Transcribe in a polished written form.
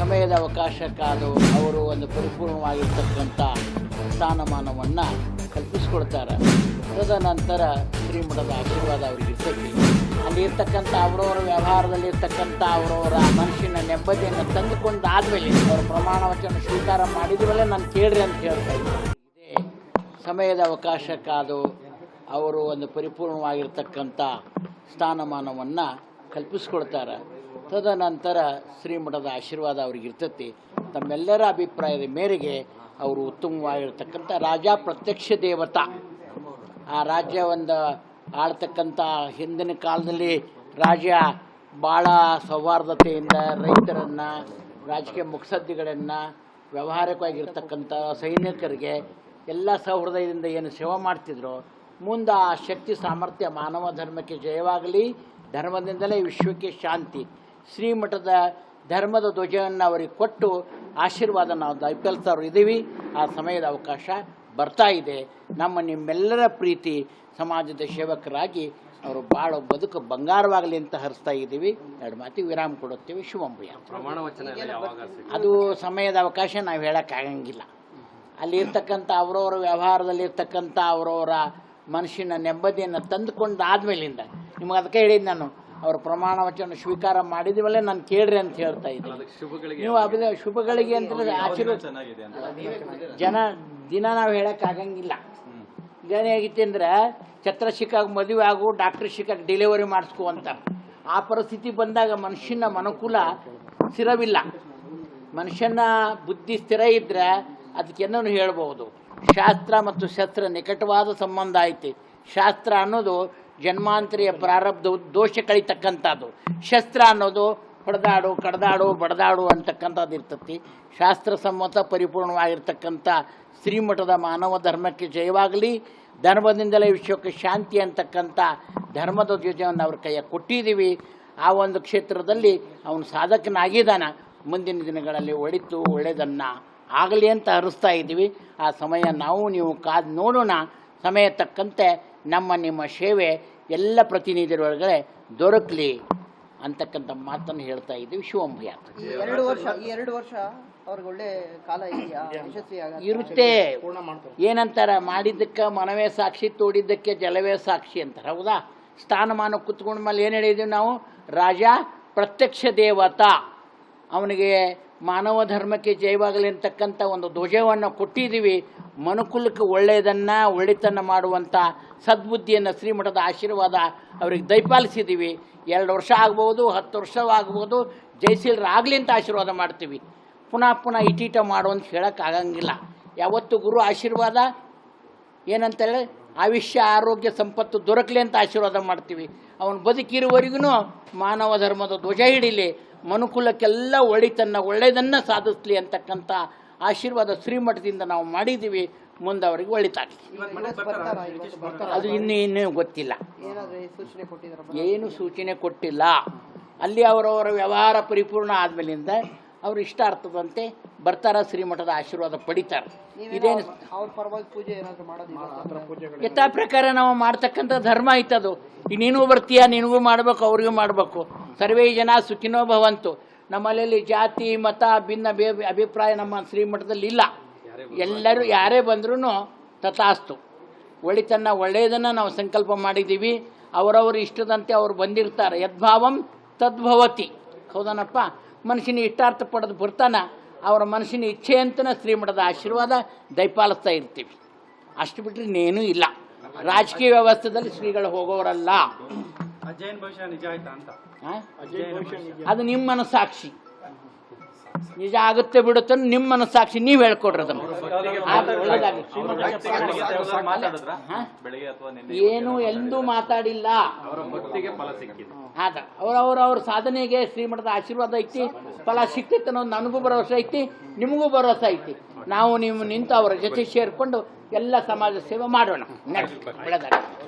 ಸಮಯದ ಅವಕಾಶ ಕಾದು ಅವರು ಒಂದು ಪರಿಪೂರ್ಣವಾಗಿರ್ತಕ್ಕಂಥ ಸ್ಥಾನಮಾನವನ್ನು ಕಲ್ಪಿಸ್ಕೊಡ್ತಾರೆ. ತದನಂತರ ಶ್ರೀಮಠದ ಆಶೀರ್ವಾದ ಅವರಿಗೆ ಇರ್ತೈತಿ. ಅಲ್ಲಿ ಇರ್ತಕ್ಕಂಥ ಅವರವರ ವ್ಯವಹಾರದಲ್ಲಿ ಇರ್ತಕ್ಕಂಥ ಅವರವರ ಮನಸ್ಸಿನ ನೆಮ್ಮದಿಯನ್ನು ತಂದುಕೊಂಡಾದ್ಮೇಲೆ ಅವರು ಪ್ರಮಾಣ ವಚನ ಸ್ವೀಕಾರ ಮಾಡಿದ್ಮೇಲೆ ನಾನು ಕೇಳ್ರಿ ಅಂತ ಹೇಳ್ತಾ ಇದ್ದೀನಿ. ಇದೇ ಸಮಯದ ಅವಕಾಶ ಕಾದು ಅವರು ಒಂದು ಪರಿಪೂರ್ಣವಾಗಿರ್ತಕ್ಕಂಥ ಸ್ಥಾನಮಾನವನ್ನು ಕಲ್ಪಿಸ್ಕೊಡ್ತಾರೆ. ತದನಂತರ ಶ್ರೀಮಠದ ಆಶೀರ್ವಾದ ಅವ್ರಿಗೆ ಇರ್ತೈತಿ. ತಮ್ಮೆಲ್ಲರ ಅಭಿಪ್ರಾಯದ ಮೇರೆಗೆ ಅವರು ಉತ್ತಮವಾಗಿರ್ತಕ್ಕಂಥ ರಾಜ ಪ್ರತ್ಯಕ್ಷ ದೇವತಾ. ಆ ರಾಜ್ಯ ಒಂದು ಆಳ್ತಕ್ಕಂಥ ಹಿಂದಿನ ಕಾಲದಲ್ಲಿ ರಾಜ್ಯ ಭಾಳ ಸೌಹಾರ್ದತೆಯಿಂದ ರೈತರನ್ನು, ರಾಜಕೀಯ ಮುತ್ಸದ್ದಿಗಳನ್ನು, ವ್ಯಾವಹಾರಿಕವಾಗಿರ್ತಕ್ಕಂಥ ಸೈನಿಕರಿಗೆ ಎಲ್ಲ ಸೌಹೃದಯದಿಂದ ಏನು ಸೇವೆ ಮಾಡ್ತಿದ್ರು, ಮುಂದೆ ಆ ಶಕ್ತಿ ಸಾಮರ್ಥ್ಯ ಮಾನವ ಧರ್ಮಕ್ಕೆ ಜಯವಾಗಲಿ, ಧರ್ಮದಿಂದಲೇ ವಿಶ್ವಕ್ಕೆ ಶಾಂತಿ, ಶ್ರೀಮಠದ ಧರ್ಮದ ಧ್ವಜವನ್ನು ಅವರಿಗೆ ಕೊಟ್ಟು ಆಶೀರ್ವಾದ ನಾವು ದಯಪಾಲಿಸ್ತಾರು ಇದ್ದೀವಿ. ಆ ಸಮಯದ ಅವಕಾಶ ಬರ್ತಾ ಇದೆ. ನಿಮ್ಮೆಲ್ಲರ ಪ್ರೀತಿ ಸಮಾಜದ ಸೇವಕರಾಗಿ ಅವರು ಭಾಳ ಬದುಕು ಬಂಗಾರವಾಗಲಿ ಅಂತ ಹರಿಸ್ತಾ ಇದ್ದೀವಿ. ಎರಡು ಮಾತಿಗೆ ವಿರಾಮ ಕೊಡುತ್ತೀವಿ. ಶುಭಂಭಯ. ಅದು ಸಮಯದ ಅವಕಾಶ ನಾವು ಹೇಳೋಕ್ಕಾಗಂಗಿಲ್ಲ. ಅಲ್ಲಿ ಇರ್ತಕ್ಕಂಥ ಅವರವರ ವ್ಯವಹಾರದಲ್ಲಿ ಇರ್ತಕ್ಕಂಥ ಅವರವರ ಮನಸ್ಸಿನ ನೆಮ್ಮದಿಯನ್ನು ತಂದುಕೊಂಡಾದ್ಮೇಲಿಂದ ನಿಮಗೆ ಅದಕ್ಕೆ ಹೇಳಿದ್ದು ನಾನು, ಅವರು ಪ್ರಮಾಣ ವಚನ ಸ್ವೀಕಾರ ಮಾಡಿದ್ಮೇಲೆ ನಾನು ಕೇಳ್ರಿ ಅಂತ ಹೇಳ್ತಾ ಇದ್ದೀನಿ. ನೀವು ಶುಭಗಳಿಗೆ ಅಂತ ಜನ ದಿನ ನಾವು ಹೇಳೋಕ್ಕಾಗಂಗಿಲ್ಲ. ಏನಾಗಿತ್ತು ಅಂದರೆ ಛತ್ರ ಸಿಕ್ಕಾಗ ಮದುವೆ ಆಗು, ಡಾಕ್ಟ್ರ್ ಸಿಕ್ಕಾಗ ಡೆಲಿವರಿ ಮಾಡಿಸ್ಕೊ ಅಂತ. ಆ ಪರಿಸ್ಥಿತಿ ಬಂದಾಗ ಮನುಷ್ಯನ ಮನುಕೂಲ ಸ್ಥಿರವಿಲ್ಲ. ಮನುಷ್ಯನ ಬುದ್ಧಿ ಸ್ಥಿರ ಇದ್ದರೆ ಅದಕ್ಕೆನ್ನೂ ಹೇಳ್ಬೋದು. ಶಾಸ್ತ್ರ ಮತ್ತು ಶಸ್ತ್ರ ನಿಕಟವಾದ ಸಂಬಂಧ ಐತಿ. ಶಾಸ್ತ್ರ ಅನ್ನೋದು ಜನ್ಮಾಂತರಿಯ ಪ್ರಾರಬ್ಧ ದೋಷ ಕಳೀತಕ್ಕಂಥದ್ದು. ಶಸ್ತ್ರ ಅನ್ನೋದು ಹೊಡೆದಾಡು, ಕಡ್ದಾಡು, ಬಡದಾಡು ಅಂತಕ್ಕಂಥದ್ದು ಇರ್ತತಿ. ಶಾಸ್ತ್ರ ಸಮ್ಮತ ಪರಿಪೂರ್ಣವಾಗಿರ್ತಕ್ಕಂಥ ಶ್ರೀಮಠದ ಮಾನವ ಧರ್ಮಕ್ಕೆ ಜಯವಾಗಲಿ, ಧರ್ಮದಿಂದಲೇ ವಿಶ್ವಕ್ಕೆ ಶಾಂತಿ ಅಂತಕ್ಕಂಥ ಧರ್ಮದ ಧ್ವಜವನ್ನು ಅವ್ರ ಕೈಯಾಗ ಕೊಟ್ಟಿದ್ದೀವಿ. ಆ ಒಂದು ಕ್ಷೇತ್ರದಲ್ಲಿ ಅವನು ಸಾಧಕನಾಗಿದ್ದಾನ. ಮುಂದಿನ ದಿನಗಳಲ್ಲಿ ಒಳ್ಳೆಯದನ್ನು ಆಗಲಿ ಅಂತ ಹರಿಸ್ತಾ ಇದ್ದೀವಿ. ಆ ಸಮಯ ನಾವು ನೀವು ಕಾದು ನೋಡೋಣ. ಸಮಯ ತಕ್ಕಂತೆ ನಿಮ್ಮ ಸೇವೆ ಎಲ್ಲ ಪ್ರತಿನಿಧಿಗಳೊಳಗಡೆ ದೊರಕಲಿ ಅಂತಕ್ಕಂಥ ಮಾತನ್ನು ಹೇಳ್ತಾ ಇದ್ದೀವಿ. ಶಿವಂಭಯ. 2 ವರ್ಷ ಅವ್ರಿಗೆ ಒಳ್ಳೆ ಕಾಲ ಇರುತ್ತೆ. ಏನಂತಾರೆ, ಮಾಡಿದ್ದಕ್ಕೆ ಮನವೇ ಸಾಕ್ಷಿ, ತೋಡಿದ್ದಕ್ಕೆ ಜಲವೇ ಸಾಕ್ಷಿ ಅಂತಾರೆ. ಹೌದಾ? ಸ್ಥಾನಮಾನ ಕುತ್ಕೊಂಡ ಮೇಲೆ ಏನು ಹೇಳಿದ್ದೀವಿ ನಾವು? ರಾಜ ಪ್ರತ್ಯಕ್ಷ ದೇವತಾ. ಅವನಿಗೆ ಮಾನವ ಧರ್ಮಕ್ಕೆ ಜಯವಾಗಲಿ ಅಂತಕ್ಕಂಥ ಒಂದು ಧ್ವಜವನ್ನು ಕೊಟ್ಟಿದ್ದೀವಿ. ಮನುಕುಲಕ್ಕೆ ಒಳ್ಳೆತನ ಮಾಡುವಂಥ ಸದ್ಬುದ್ಧಿಯನ್ನು ಶ್ರೀಮಠದ ಆಶೀರ್ವಾದ ಅವ್ರಿಗೆ ದಯಪಾಲಿಸಿದ್ದೀವಿ. 2 ವರ್ಷ ಆಗ್ಬೋದು, 10 ವರ್ಷವಾಗ್ಬೋದು, ಜಯಶೀಲರಾಗಲಿ ಅಂತ ಆಶೀರ್ವಾದ ಮಾಡ್ತೀವಿ. ಪುನಃ ಇಟೀಟ ಮಾಡುವಂತ ಹೇಳೋಕ್ಕಾಗಂಗಿಲ್ಲ. ಯಾವತ್ತು ಗುರು ಆಶೀರ್ವಾದ ಏನಂತೇಳಿ ಆಯುಷ್ಯ ಆರೋಗ್ಯ ಸಂಪತ್ತು ದೊರಕಲಿ ಅಂತ ಆಶೀರ್ವಾದ ಮಾಡ್ತೀವಿ. ಅವನು ಬದುಕಿರುವವರೆಗೂ ಮಾನವ ಧರ್ಮದ ಧ್ವಜ ಹಿಡೀಲಿ, ಮನುಕುಲಕ್ಕೆಲ್ಲ ಒಳ್ಳೆಯದನ್ನು ಸಾಧಿಸಲಿ ಅಂತಕ್ಕಂಥ ಆಶೀರ್ವಾದ ಶ್ರೀಮಠದಿಂದ ನಾವು ಮಾಡಿದ್ದೀವಿ. ಮುಂದೆ ಅವರಿಗೆ ಒಳಿತಾಗಲಿ. ಅದು ಇನ್ನೂ ಗೊತ್ತಿಲ್ಲ, ಏನು ಸೂಚನೆ ಕೊಟ್ಟಿಲ್ಲ. ಅಲ್ಲಿ ಅವರವರ ವ್ಯವಹಾರ ಪರಿಪೂರ್ಣ ಆದಮೇಲಿಂದ ಅವರು ಇಷ್ಟಾರ್ಥದಂತೆ ಬರ್ತಾರ, ಶ್ರೀಮಠದ ಆಶೀರ್ವಾದ ಪಡಿತಾರೆ. ಇದೇನು ಯಥಾ ಪ್ರಕಾರ ನಾವು ಮಾಡ್ತಕ್ಕಂಥ ಧರ್ಮ ಐತದು. ಈಗ ನೀನು ಬರ್ತೀಯ, ನಿನಗೂ ಮಾಡಬೇಕು, ಅವ್ರಿಗೂ ಮಾಡಬೇಕು. ಸರ್ವೇ ಜನ ಸುಖಿನೋ ಭವಂತು. ನಮ್ಮಲ್ಲಿ ಜಾತಿ ಮತ ಭಿನ್ನ ಅಭಿಪ್ರಾಯ ನಮ್ಮ ಶ್ರೀಮಠದಲ್ಲಿ ಇಲ್ಲ. ಎಲ್ಲರೂ ಯಾರೇ ಬಂದ್ರೂ ತಥಾಸ್ತು. ಒಳ್ಳೆಯದನ್ನು ನಾವು ಸಂಕಲ್ಪ ಮಾಡಿದ್ದೀವಿ. ಅವರವರು ಇಷ್ಟದಂತೆ ಅವ್ರು ಬಂದಿರ್ತಾರೆ. ಯದ್ಭಾವಂ ತದ್ಭವತಿ. ಹೌದನಪ್ಪ? ಮನುಷ್ಯನ ಇಷ್ಟಾರ್ಥ ಪಡೆದು ಬರ್ತಾನ, ಅವರ ಮನುಷ್ಯನ ಇಚ್ಛೆ ಅಂತಲೇ ಶ್ರೀಮಠದ ಆಶೀರ್ವಾದ ದಯಪಾಲಿಸ್ತಾ ಇರ್ತೀವಿ. ಅಷ್ಟು ಬಿಟ್ಟರೆ ಇನ್ನೇನೂ ಇಲ್ಲ. ರಾಜಕೀಯ ವ್ಯವಸ್ಥೆಯಲ್ಲಿ ಶ್ರೀಗಳು ಹೋಗೋರಲ್ಲ. ಅದು ನಿಮ್ಮ ಮನಸ್ಸಾಕ್ಷಿ. ನಿಜ ಆಗುತ್ತೆ ಬಿಡುತ್ತೆ ನಿಮ್ಮ ಮನಸ್ಸಾಕ್ಷಿ. ನೀವು ಹೇಳ್ಕೊಡ್ರಿ ಅದನ್ನು. ಏನು ಎಂದೂ ಮಾತಾಡಿಲ್ಲ. ಆಗ ಅವ್ರ ಸಾಧನೆಗೆ ಶ್ರೀಮಠದ ಆಶೀರ್ವಾದ ಐತಿ, ಫಲ ಸಿಕ್ತೈತೆ ಅನ್ನೋದು ನನಗೂ ಭರವಸೆ ಐತಿ, ನಿಮಗೂ ಭರವಸೆ ಐತಿ. ನಾವು ನಿಂತು ಅವರ ಜೊತೆ ಸೇರಿಕೊಂಡು ಎಲ್ಲ ಸಮಾಜ ಸೇವೆ ಮಾಡೋಣ. ಒಳ್ಳೆದಾಗಿ.